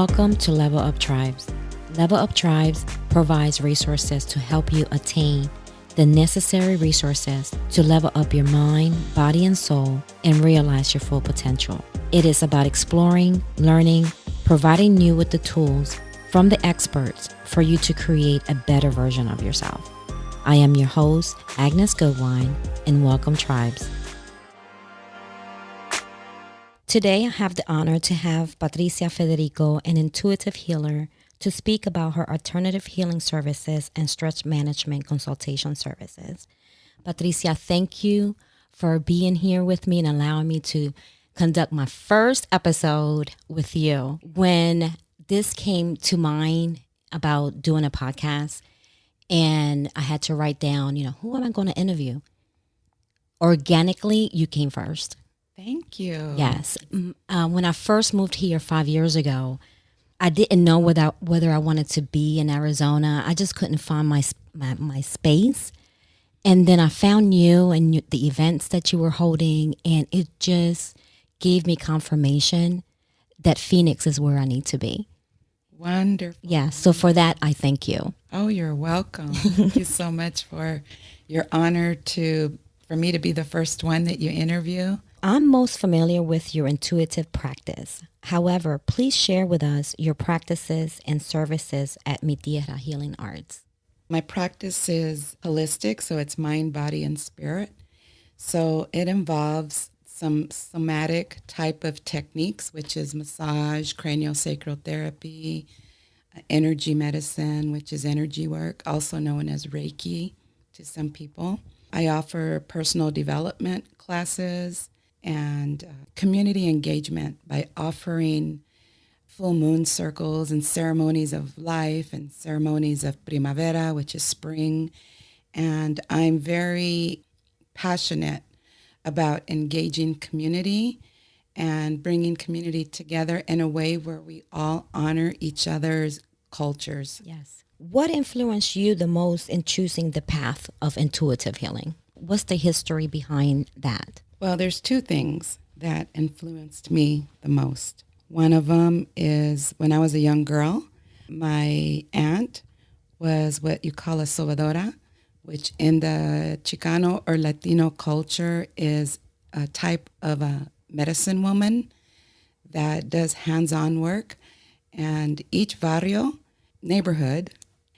Welcome to Level Up Tribes. Level Up Tribes provides resources to help you attain the necessary resources to level up your mind, body, and soul and realize your full potential. It is about exploring, learning, providing you with the tools from the experts for you to create a better version of yourself. I am your host, Agnes Goodwine, and welcome, Tribes. Today, I have the honor to have Patricia Federico, an intuitive healer, to speak about her alternative healing services and stress management consultation services. Patricia, thank you for being here with me and allowing me to conduct my first episode with you. When this came to mind about doing a podcast, and I had to write down, who am I going to interview? Organically, you came first. Thank you. Yes. When I first moved here 5 years ago, I didn't know whether I wanted to be in Arizona. I just couldn't find my space. And then I found you and the events that you were holding, and it just gave me confirmation that Phoenix is where I need to be. Wonderful. Yeah. So for that, I thank you. Oh, you're welcome. Thank you so much for your honor for me to be the first one that you interview. I'm most familiar with your intuitive practice. However, please share with us your practices and services at Mi Tierra Healing Arts. My practice is holistic, so it's mind, body, and spirit. So it involves some somatic type of techniques, which is massage, craniosacral therapy, energy medicine, which is energy work, also known as Reiki to some people. I offer personal development classes and community engagement by offering full moon circles and ceremonies of life and ceremonies of primavera, which is spring. And I'm very passionate about engaging community and bringing community together in a way where we all honor each other's cultures. Yes. What influenced you the most in choosing the path of intuitive healing? What's the history behind that? Well, there's two things that influenced me the most. One of them is when I was a young girl, my aunt was what you call a sobadora, which in the Chicano or Latino culture is a type of a medicine woman that does hands-on work. And each barrio, neighborhood,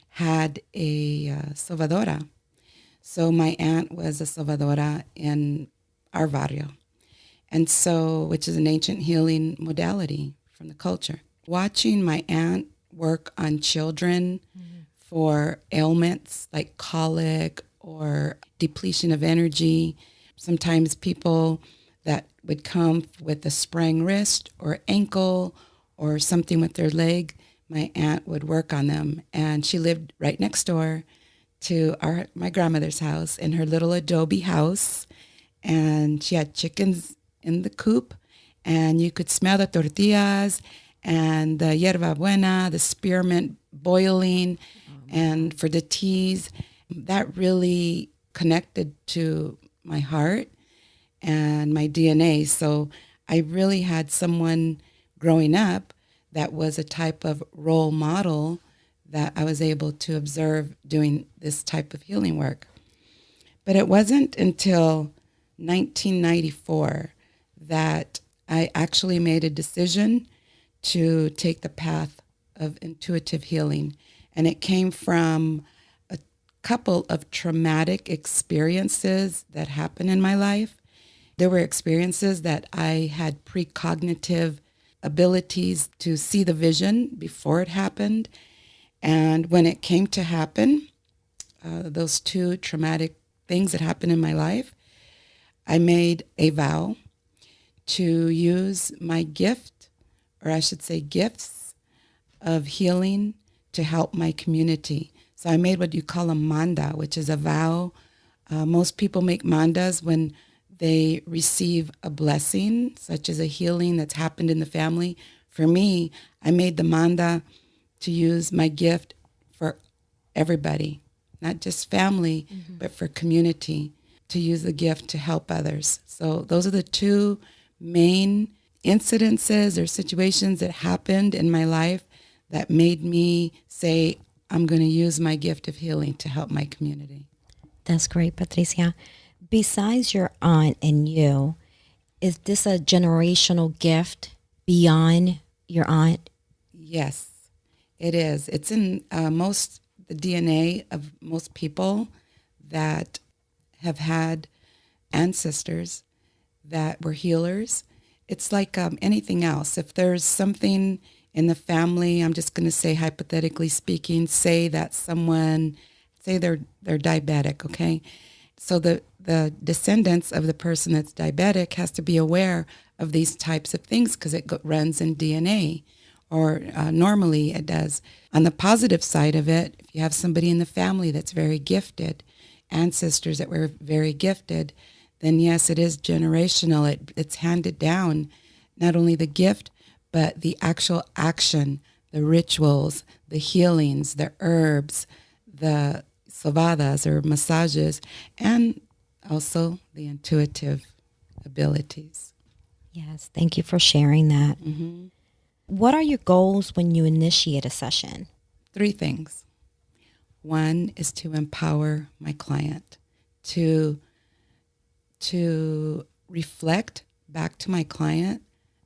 had a sobadora. So my aunt was a sobadora in our barrio, and so, which is an ancient healing modality from the culture. Watching my aunt work on children for ailments like colic or depletion of energy, sometimes people that would come with a sprained wrist or ankle or something with their leg, my aunt would work on them. And she lived right next door to my grandmother's house in her little adobe house. And she had chickens in the coop, and you could smell the tortillas and the yerba buena, the spearmint boiling, and for the teas. That really connected to my heart and my DNA. So I really had someone growing up that was a type of role model that I was able to observe doing this type of healing work. But it wasn't until 1994 that I actually made a decision to take the path of intuitive healing. And it came from a couple of traumatic experiences that happened in my life. There were experiences that I had precognitive abilities to see the vision before it happened. And when it came to happen, those two traumatic things that happened in my life, I made a vow to use my gift, or I should say gifts, of healing to help my community. So I made what you call a manda, which is a vow. Most people make mandas when they receive a blessing, such as a healing that's happened in the family. For me, I made the manda to use my gift for everybody, not just family, but for community, to use the gift to help others. So those are the two main incidences or situations that happened in my life that made me say, I'm going to use my gift of healing to help my community. That's great, Patricia. Besides your aunt and you, is this a generational gift beyond your aunt? Yes, it is. It's in the DNA of most people that have had ancestors that were healers. It's like anything else. If there's something in the family, I'm just going to say, hypothetically speaking, say that someone, say they're diabetic, okay? So the descendants of the person that's diabetic has to be aware of these types of things because it runs in DNA, or normally it does. On the positive side of it, if you have somebody in the family that's very gifted, ancestors that were very gifted, then yes, it is generational. It's handed down, not only the gift, but the actual action, the rituals, the healings, the herbs, the sovadas or massages, and also the intuitive abilities. Yes, thank you for sharing that. Mm-hmm. What are your goals when you initiate a session? 3 things. One is to empower my client to reflect back to my client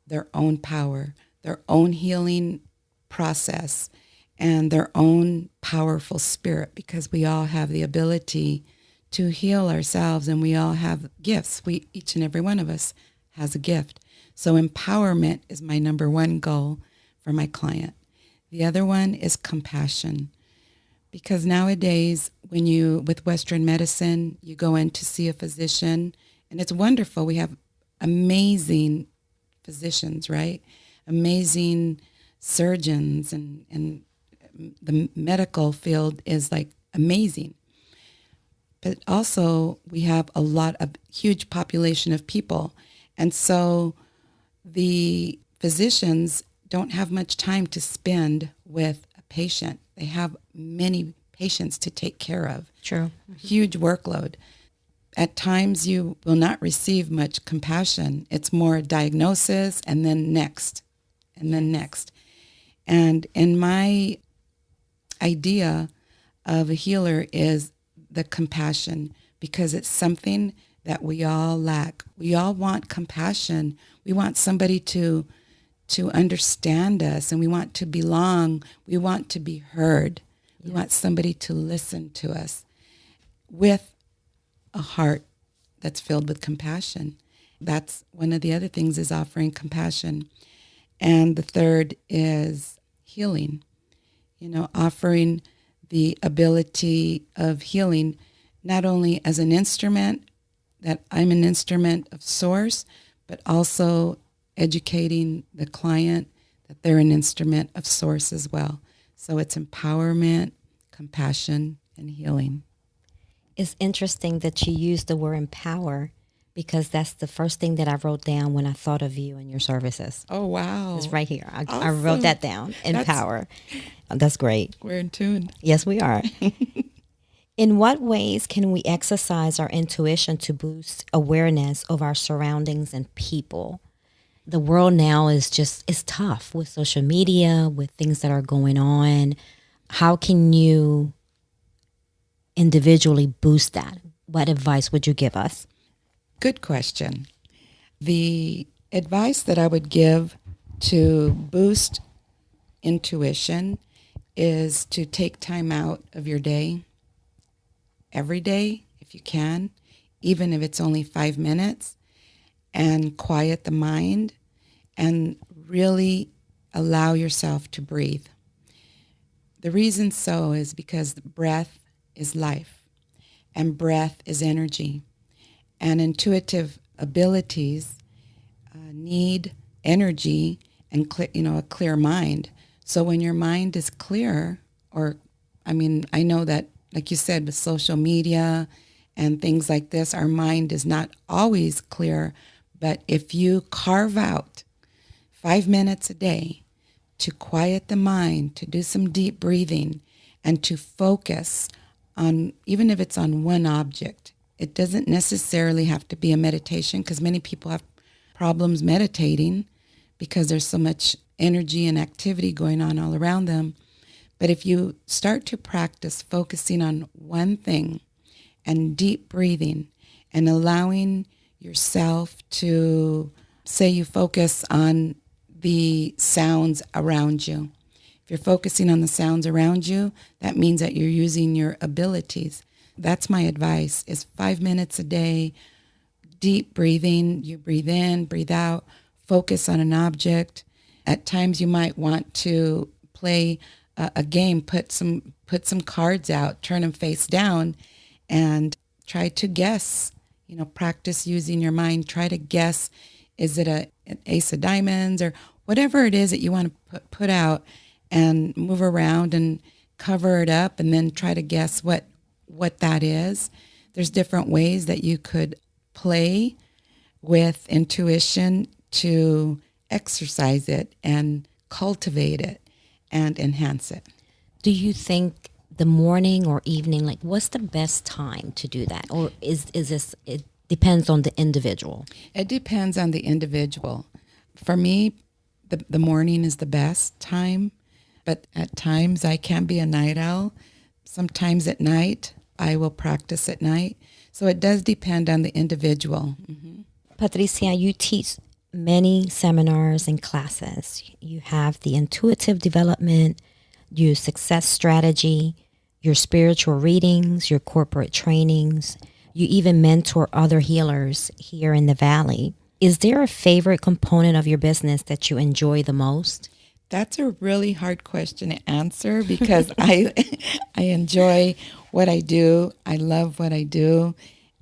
their own power, their own healing process, and their own powerful spirit, because we all have the ability to heal ourselves and we all have gifts. Each and every one of us has a gift. So empowerment is my number one goal for my client. The other one is compassion. Because nowadays, with Western medicine, you go in to see a physician, and it's wonderful. We have amazing physicians, right? Amazing surgeons, and the medical field is like amazing. But also, we have a huge population of people. And so the physicians don't have much time to spend with a patient. They have many patients to take care of. True. Huge workload. At times you will not receive much compassion. It's more diagnosis and then next, and then next. And in my idea of a healer is the compassion, because it's something that we all lack. We all want compassion. We want somebody to understand us, and we want to belong. We want to be heard. We want somebody to listen to us with a heart that's filled with compassion. That's one of the other things, is offering compassion. And the third is healing, offering the ability of healing, not only as an instrument, that I'm an instrument of source, but also educating the client that they're an instrument of source as well. So it's empowerment, compassion, and healing. It's interesting that you use the word empower, because that's the first thing that I wrote down when I thought of you and your services. Oh, wow. It's right here. I Awesome. wrote that down. Empower. That's great. We're in tune. Yes, we are. In what ways can we exercise our intuition to boost awareness of our surroundings and people? The world now is tough with social media, with things that are going on. How can you individually boost that? What advice would you give us? Good question. The advice that I would give to boost intuition is to take time out of your day, every day, if you can, even if it's only 5 minutes, and quiet the mind and really allow yourself to breathe. The reason so is because breath is life, and breath is energy. And intuitive abilities need energy and a clear mind. So when your mind is clear, I know that, like you said, with social media and things like this, our mind is not always clear. But if you carve out 5 minutes a day to quiet the mind, to do some deep breathing, and to focus on, even if it's on one object, it doesn't necessarily have to be a meditation, because many people have problems meditating. because there's so much energy and activity going on all around them. But if you start to practice focusing on one thing and deep breathing and allowing yourself to, say you focus on the sounds around you. If you're focusing on the sounds around you, that means that you're using your abilities. That's my advice, is 5 minutes a day, deep breathing. You breathe in, breathe out, focus on an object. At times you might want to play a game, put some cards out, turn them face down, and try to guess. Practice using your mind. Try to guess, is it an ace of diamonds or whatever it is that you want to put out, and move around and cover it up, and then try to guess what that is. There's different ways that you could play with intuition to exercise it and cultivate it and enhance it. Do you think the morning or evening, like what's the best time to do that? Or is this, it depends on the individual? It depends on the individual. For me, the morning is the best time, but at times I can be a night owl. Sometimes at night, I will practice at night. So it does depend on the individual. Mm-hmm. Patricia, you teach many seminars and classes. You have the intuitive development, your success strategy, your spiritual readings, your corporate trainings. You even mentor other healers here in the Valley. Is there a favorite component of your business that you enjoy the most? That's a really hard question to answer because I enjoy what I do. I love what I do.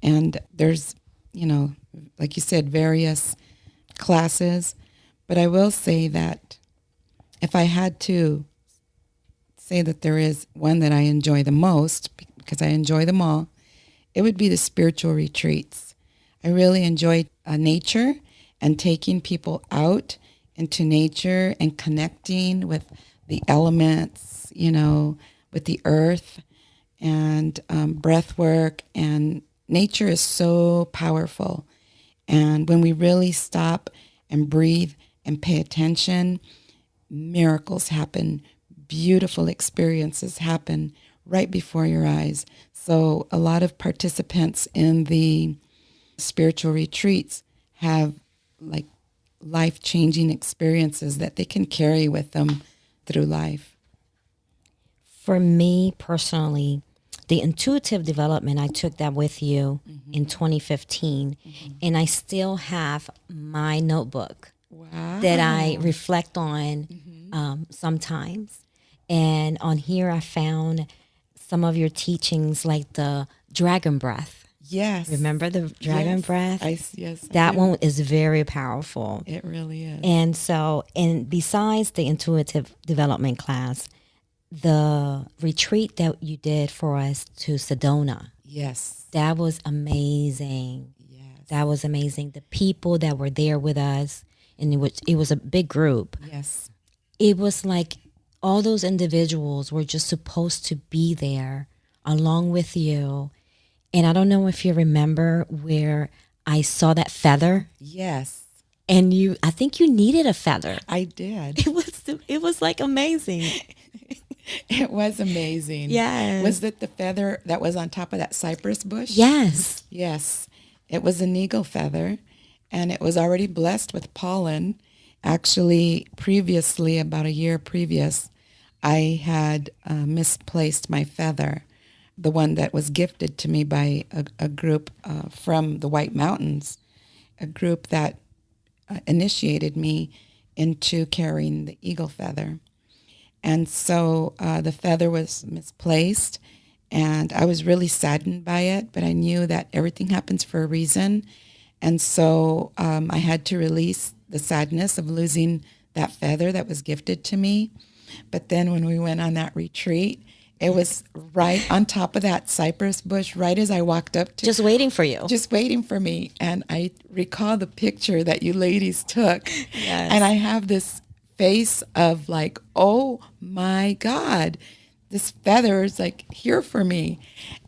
And there's, like you said, various classes. But I will say that if I had to say that there is one that I enjoy the most, because I enjoy them all, it would be the spiritual retreats. I really enjoy nature and taking people out into nature and connecting with the elements, with the earth and breath work. And nature is so powerful. And when we really stop and breathe and pay attention, miracles happen, beautiful experiences happen right before your eyes. So a lot of participants in the spiritual retreats have like life-changing experiences that they can carry with them through life. For me personally, the intuitive development, I took that with you in 2015, and I still have my notebook that I reflect on sometimes. And on here, I found some of your teachings, like the dragon breath. Yes. Remember the dragon breath? Yes. That one is very powerful. It really is. And so, and besides the intuitive development class, the retreat that you did for us to Sedona. Yes. That was amazing. Yes. That was amazing. The people that were there with us, and it was a big group. Yes. It was like all those individuals were just supposed to be there along with you. And I don't know if you remember where I saw that feather. Yes. And I think you needed a feather. I did. It was like amazing. It was amazing. Yes. Was it the feather that was on top of that cypress bush? Yes. Yes. It was an eagle feather, and it was already blessed with pollen. Actually, previously, about a year previous, I had misplaced my feather, the one that was gifted to me by a group from the White Mountains, a group that initiated me into carrying the eagle feather. And so the feather was misplaced, and I was really saddened by it, but I knew that everything happens for a reason. And so I had to release the sadness of losing that feather that was gifted to me. But then when we went on that retreat, it was right on top of that cypress bush, right as I walked up to. Just waiting for you. Just waiting for me. And I recall the picture that you ladies took. Yes. And I have this face of like, oh my God, this feather is like here for me.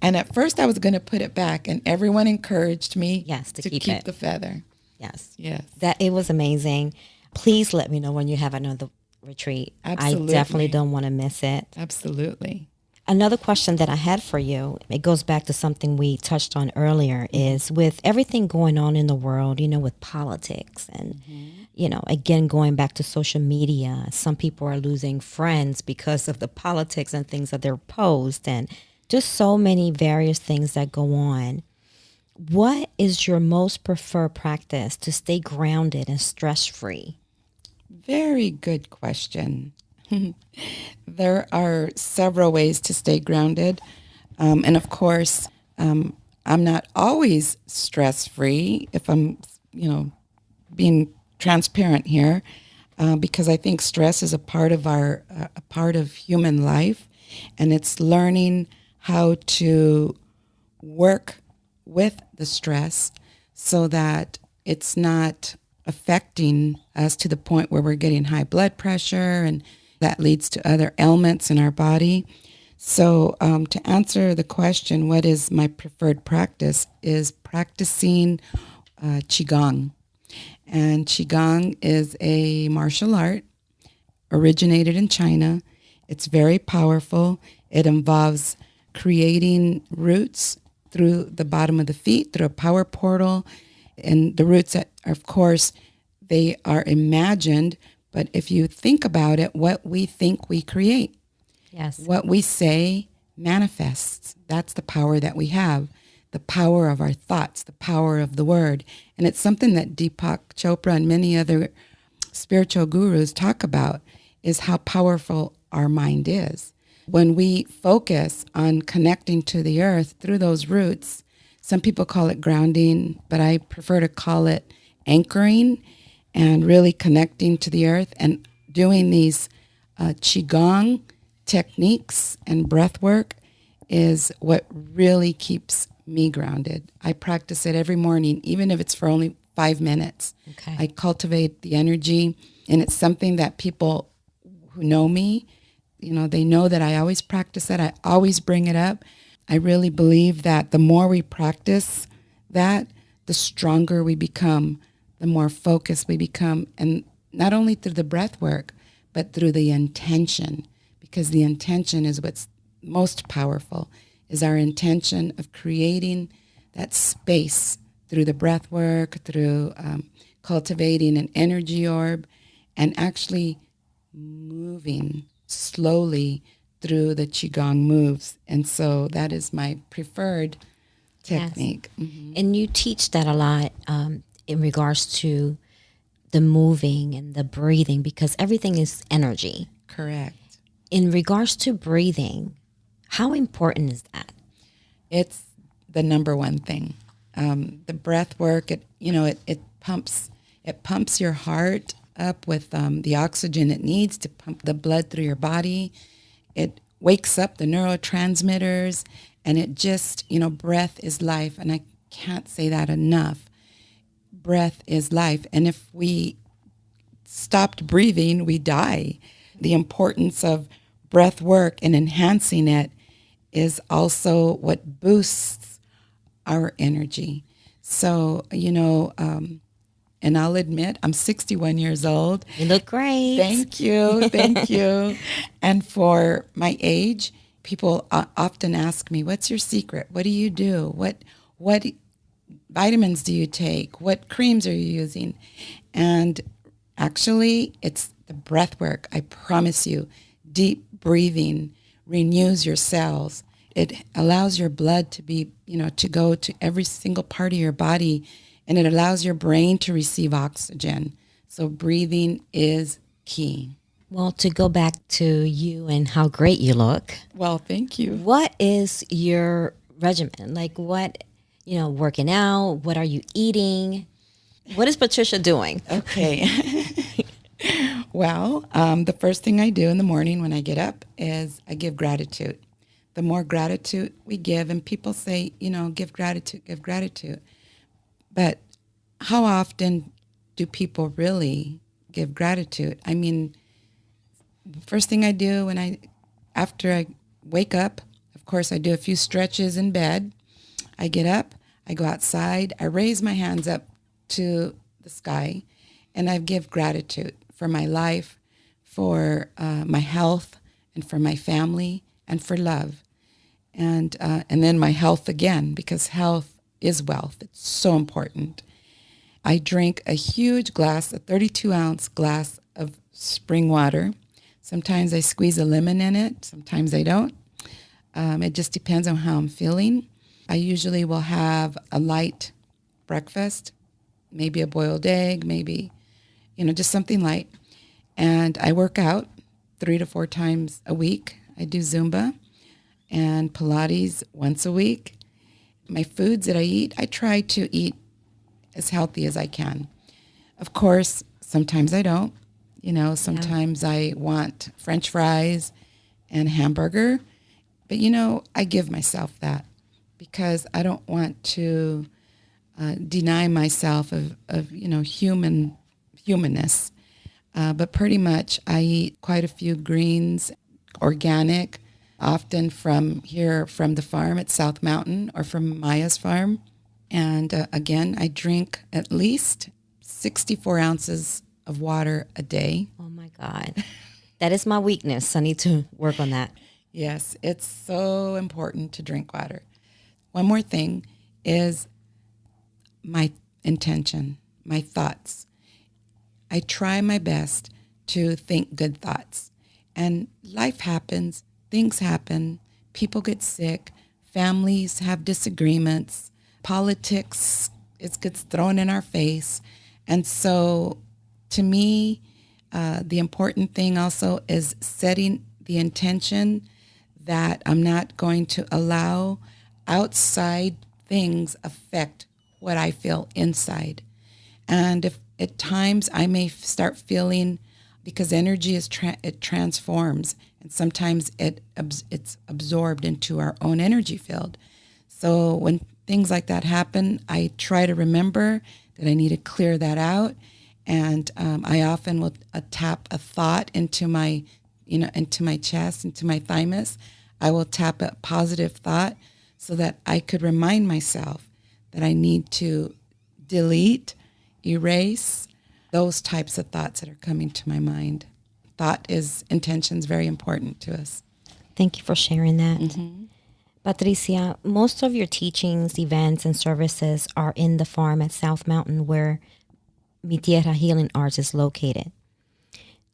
And at first I was going to put it back, and everyone encouraged me to keep it. the feather. Yes. Yes. That it was amazing. Please let me know when you have another retreat. I definitely Absolutely. don't want to miss it. Absolutely. Another question that I had for you, it goes back to something we touched on earlier, is with everything going on in the world, with politics and, again, going back to social media, some people are losing friends because of the politics and things that they're posed and just so many various things that go on. What is your most preferred practice to stay grounded and stress free? Very good question. There are several ways to stay grounded. And of course, I'm not always stress free if I'm, being transparent here, because I think stress is a part of a part of human life, and it's learning how to work with the stress so that it's not affecting us to the point where we're getting high blood pressure and that leads to other ailments in our body. So to answer the question, what is my preferred practice is practicing Qigong. And Qigong is a martial art originated in China. It's very powerful. It involves creating roots through the bottom of the feet, through a power portal. And the roots, of course, they are imagined. But if you think about it, what we think we create. Yes. What we say manifests. That's the power that we have, the power of our thoughts, the power of the word. And it's something that Deepak Chopra and many other spiritual gurus talk about, is how powerful our mind is. When we focus on connecting to the earth through those roots, some people call it grounding, but I prefer to call it anchoring and really connecting to the earth and doing these Qigong techniques and breath work is what really keeps me grounded. I practice it every morning, even if it's for only 5 minutes. Okay. I cultivate the energy, and it's something that people who know me, they know that I always practice it. I always bring it up. I really believe that the more we practice that, the stronger we become, the more focused we become, and not only through the breath work, but through the intention, because the intention is what's most powerful, is our intention of creating that space through the breath work, through cultivating an energy orb, and actually moving slowly through the Qigong moves. And so that is my preferred technique. Yes. And you teach that a lot in regards to the moving and the breathing, because everything is energy. Correct. In regards to breathing, how important is that? It's the number one thing. The breath work, it pumps your heart up with the oxygen it needs to pump the blood through your body. It wakes up the neurotransmitters, and it just, breath is life. And I can't say that enough. Breath is life. And if we stopped breathing, we die. The importance of breath work and enhancing it is also what boosts our energy. So, and I'll admit, I'm 61 years old. You look great. Thank you. Thank you. And for my age, people often ask me, what's your secret? What do you do? What vitamins do you take? What creams are you using? And actually, it's the breath work. I promise you, deep breathing renews your cells. It allows your blood to be, to go to every single part of your body, and it allows your brain to receive oxygen. So breathing is key. Well, to go back to you and how great you look, Well, thank you. what is your regimen? Like what, working out? What are you eating? What is Patricia doing? Okay. Well, the first thing I do in the morning when I get up is I give gratitude. The more gratitude we give, and people say, give gratitude, give gratitude. But how often do people really give gratitude? I mean, first thing I do after I wake up, of course, I do a few stretches in bed. I get up, I go outside, I raise my hands up to the sky, And I give gratitude for my life, for my health, and for my family, and for love. And then my health again, because health is wealth. It's so important. I drink a huge glass, a 32-ounce glass of spring water. Sometimes I squeeze a lemon in it. Sometimes I don't. It just depends on how I'm feeling. I usually will have a light breakfast, maybe a boiled egg, maybe, just something light. And I work out 3 to 4 times a week. I do Zumba and Pilates once a week. My foods that I eat, I try to eat as healthy as I can. Of course, sometimes I don't. Sometimes I want French fries and hamburger. But, I give myself that because I don't want to deny myself of humanness. But pretty much I eat quite a few greens, organic, often from the farm at South Mountain or from Maya's farm. And again, I drink at least 64 ounces of water a day. Oh my God. That is my weakness. I need to work on that. Yes, it's so important to drink water. One more thing is my intention, my thoughts. I try my best to think good thoughts. And life happens, things happen, people get sick, families have disagreements, politics, it gets thrown in our face. And so to me, the important thing also is setting the intention that I'm not going to allow outside things affect what I feel inside. And if at times I may start feeling, because energy it transforms, and sometimes it's absorbed into our own energy field. So when things like that happen, I try to remember that I need to clear that out. And I often will tap a thought into my chest, into my thymus. I will tap a positive thought so that I could remind myself that I need to delete, erase those types of thoughts that are coming to my mind. Intention is very important to us. Thank you for sharing that. Mm-hmm. Patricia, most of your teachings, events, and services are in the farm at South Mountain where Mi Tierra Healing Arts is located.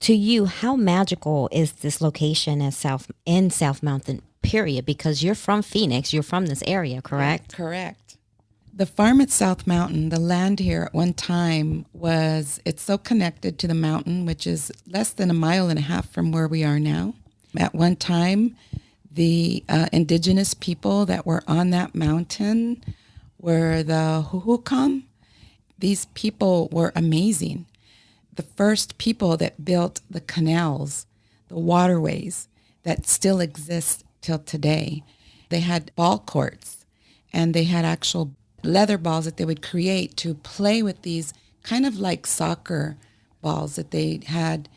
To you, how magical is this location in South Mountain, period? Because you're from Phoenix, you're from this area, correct? Yeah, correct. The farm at South Mountain, the land here at one time it's so connected to the mountain, which is less than 1.5 miles from where we are now. At one time, the indigenous people that were on that mountain were the Huhukam. These people were amazing. The first people that built the canals, the waterways that still exist till today. They had ball courts, and they had actual leather balls that they would create to play with these kind of like soccer balls that they had.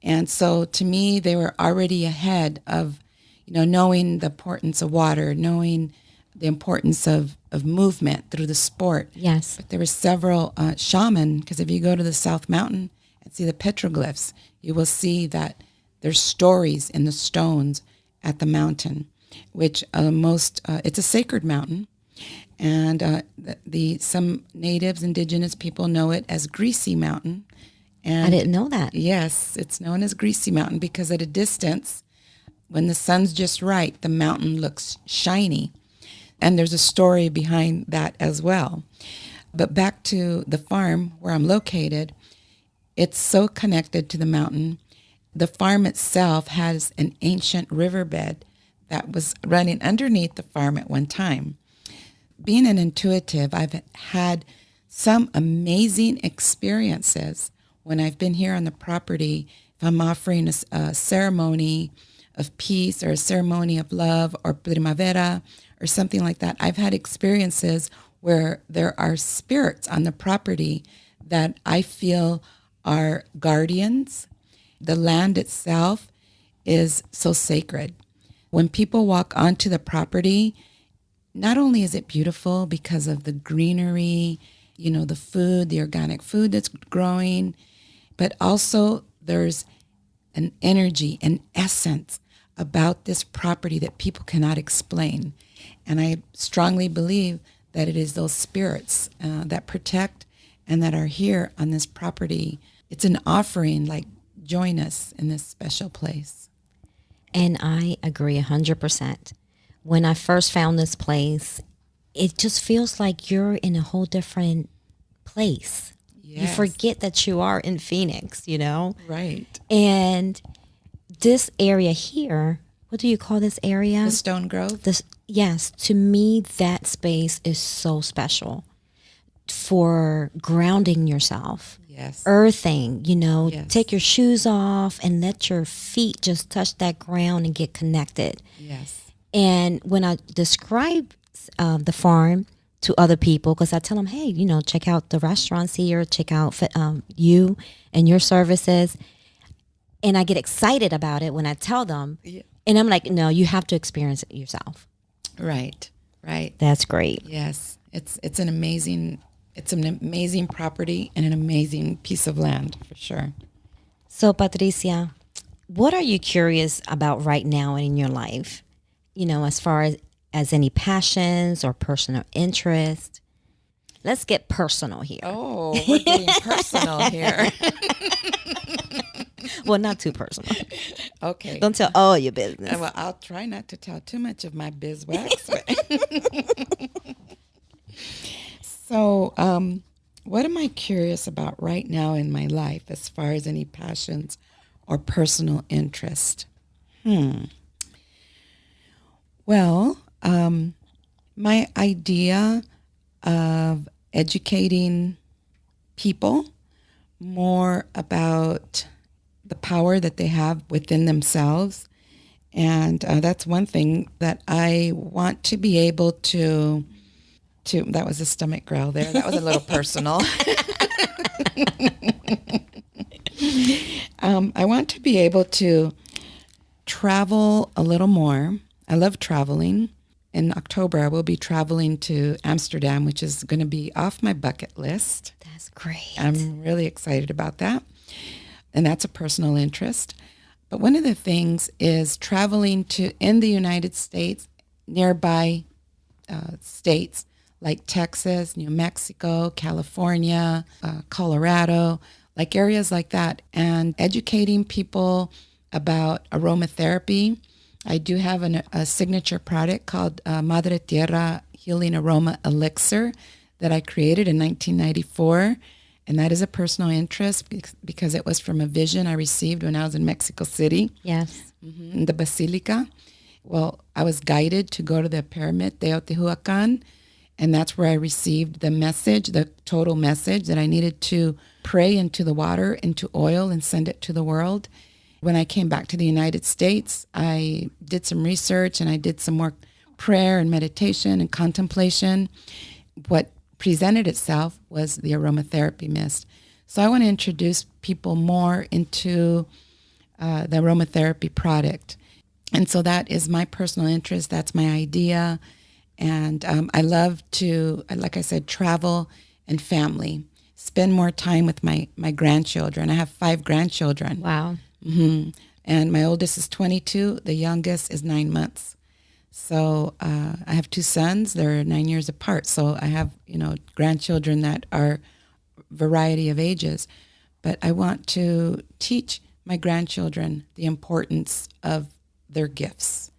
And so to me, they were already ahead of, knowing the importance of water, knowing the importance of movement through the sport. Yes. But there were several shaman, because if you go to the South Mountain and see the petroglyphs, you will see that there's stories in the stones at the mountain, which it's a sacred mountain. And some natives, indigenous people know it as Greasy Mountain. And I didn't know that. Yes, it's known as Greasy Mountain because at a distance, when the sun's just right, the mountain looks shiny. And there's a story behind that as well. But back to the farm where I'm located, it's so connected to the mountain. The farm itself has an ancient riverbed that was running underneath the farm at one time. Being an intuitive, I've had some amazing experiences when I've been here on the property. If I'm offering a ceremony of peace or a ceremony of love or primavera or something like that, I've had experiences where there are spirits on the property that I feel are guardians. The land itself is so sacred. When people walk onto the property, not only is it beautiful because of the greenery, the food, the organic food that's growing, but also there's an energy, an essence about this property that people cannot explain. And I strongly believe that it is those spirits that protect and that are here on this property. It's an offering, like, join us in this special place. And I agree 100%. When I first found this place, it just feels like you're in a whole different place. You Yes. forget that you are in Phoenix, you know? Right. And this area here, what do you call this area? The Stone Grove. This, yes, to me, that space is so special for grounding yourself, Yes. earthing, you know, Yes. take your shoes off and let your feet just touch that ground and get connected. Yes. And when I describe the farm to other people, because I tell them, hey, you know, check out the restaurants here, check out you and your services. And I get excited about it when I tell them. Yeah. And I'm like, no, you have to experience it yourself. Right. Right. That's great. Yes. It's an amazing property and an amazing piece of land for sure. So, Patricia, what are you curious about right now in your life? You know, as far as any passions or personal interest? Let's get personal here. Oh, we're getting personal here. Well, not too personal. Okay. Don't tell all your business. Well, I'll try not to tell too much of my beeswax. So, what am I curious about right now in my life as far as any passions or personal interest? Well, my idea of educating people more about the power that they have within themselves. And that's one thing that I want to be able to that was a stomach growl there. That was a little personal. I want to be able to travel a little more. I love traveling. In October, I will be traveling to Amsterdam, which is going to be off my bucket list. That's great. I'm really excited about that. And that's a personal interest. But one of the things is traveling to, in the United States, nearby states like Texas, New Mexico, California, Colorado, like areas like that, and educating people about aromatherapy. I do have a signature product called Madre Tierra Healing Aroma Elixir that I created in 1994. And that is a personal interest because it was from a vision I received when I was in Mexico City. Yes. In the Basilica. Well, I was guided to go to the pyramid, Teotihuacan, and that's where I received the message, the total message that I needed to pray into the water, into oil, and send it to the world. When I came back to the United States, I did some research and I did some more prayer and meditation and contemplation. What presented itself was the aromatherapy mist. So I want to introduce people more into the aromatherapy product. And so that is my personal interest. That's my idea. And I love to, like I said, travel and family, spend more time with my grandchildren. I have 5 grandchildren. Wow. Mm-hmm. And my oldest is 22. The youngest is 9 months. So I have 2 sons. They're 9 years apart. So I have, grandchildren that are variety of ages. But I want to teach my grandchildren the importance of their gifts.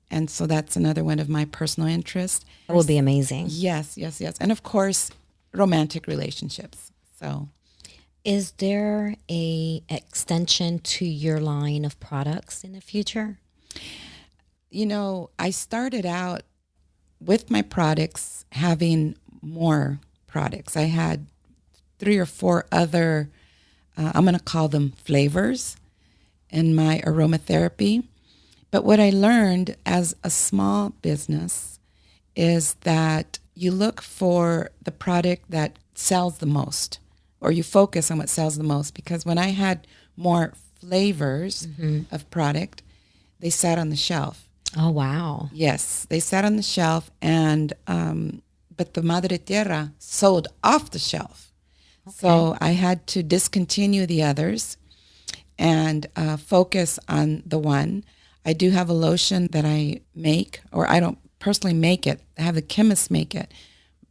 And so that's another one of my personal interests. That would be amazing. Yes. And of course, romantic relationships. So, is there a extension to your line of products in the future? I started out with my products having more products. I had 3 or 4 other, I'm going to call them flavors in my aromatherapy. But what I learned as a small business is that you look for the product that sells the most, or you focus on what sells the most. Because when I had more flavors of product, they sat on the shelf. Oh, wow. Yes, they sat on the shelf, and but the Madre Tierra sold off the shelf. So I had to discontinue the others and focus on the one. I do have a lotion that I make, or I don't personally make it. I have the chemist make it,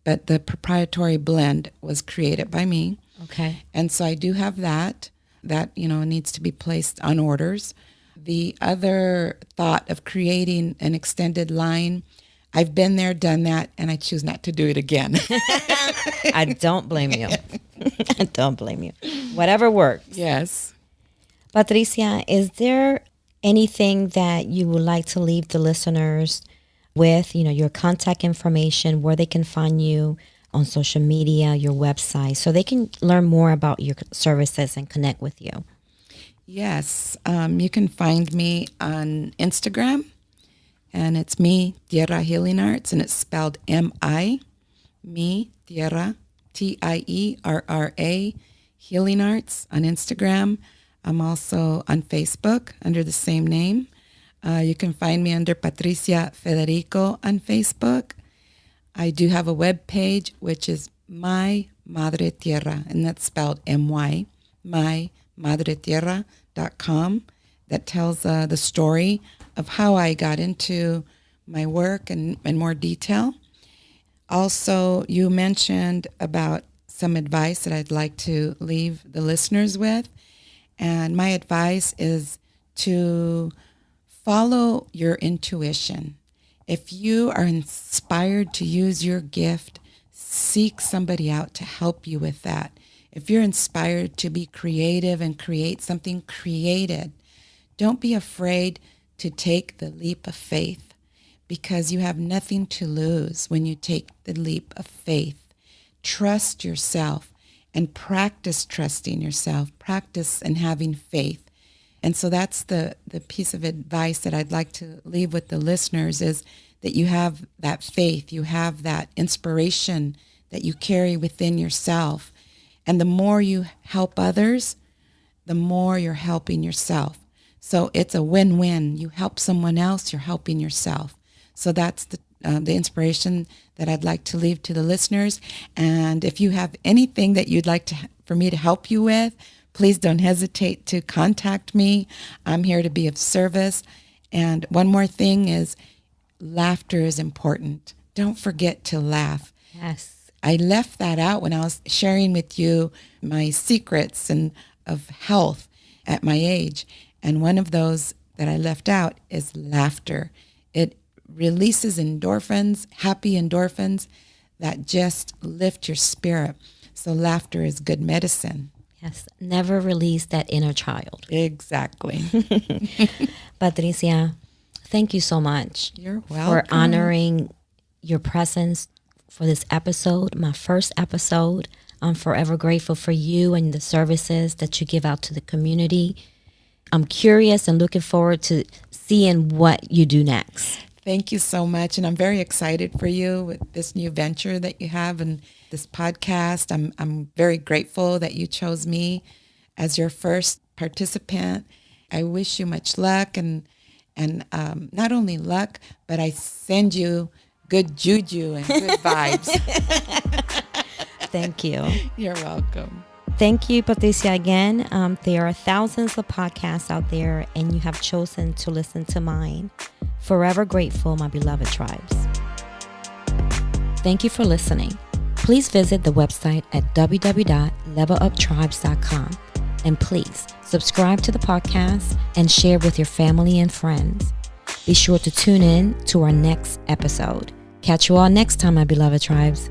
but the proprietary blend was created by me. Okay. And so I do have that needs to be placed on orders. The other thought of creating an extended line, I've been there, done that, and I choose not to do it again. I don't blame you. I don't blame you. Whatever works. Yes. Patricia, is there anything that you would like to leave the listeners with, your contact information, where they can find you on social media, your website, so they can learn more about your services and connect with you? Yes. You can find me on Instagram, and it's me, Tierra Healing Arts, and it's spelled M-I, me, Tierra, Tierra, Healing Arts on Instagram. I'm also on Facebook under the same name. You can find me under Patricia Federico on Facebook. I do have a web page, which is My Madre Tierra, and that's spelled M-Y, mymadretierra.com. That tells the story of how I got into my work in more detail. Also, you mentioned about some advice that I'd like to leave the listeners with. And my advice is to follow your intuition. If you are inspired to use your gift, seek somebody out to help you with that. If you're inspired to be creative and create something, create it. Don't be afraid to take the leap of faith, because you have nothing to lose when you take the leap of faith. Trust yourself and practice trusting yourself. Practice and having faith. And so that's the piece of advice that I'd like to leave with the listeners, is that you have that faith, you have that inspiration that you carry within yourself. And the more you help others, the more you're helping yourself. So it's a win-win. You help someone else, you're helping yourself. So that's the inspiration that I'd like to leave to the listeners. And if you have anything that you'd like for me to help you with, please don't hesitate to contact me. I'm here to be of service. And one more thing is, laughter is important. Don't forget to laugh. Yes. I left that out when I was sharing with you my secrets and of health at my age. And one of those that I left out is laughter. It releases endorphins, happy endorphins that just lift your spirit. So laughter is good medicine. Yes. Never release that inner child. Exactly. Patricia, thank you so much. You're welcome. For honoring your presence for this episode, my first episode. I'm forever grateful for you and the services that you give out to the community. I'm curious and looking forward to seeing what you do next. Thank you so much. And I'm very excited for you with this new venture that you have and this podcast. I'm very grateful that you chose me as your first participant. I wish you much luck and not only luck, but I send you good juju and good vibes. Thank you. You're welcome. Thank you, Patricia, again. There are thousands of podcasts out there, and you have chosen to listen to mine. Forever grateful, my beloved tribes. Thank you for listening. Please visit the website at www.leveluptribes.com. And please subscribe to the podcast and share with your family and friends. Be sure to tune in to our next episode. Catch you all next time, my beloved tribes.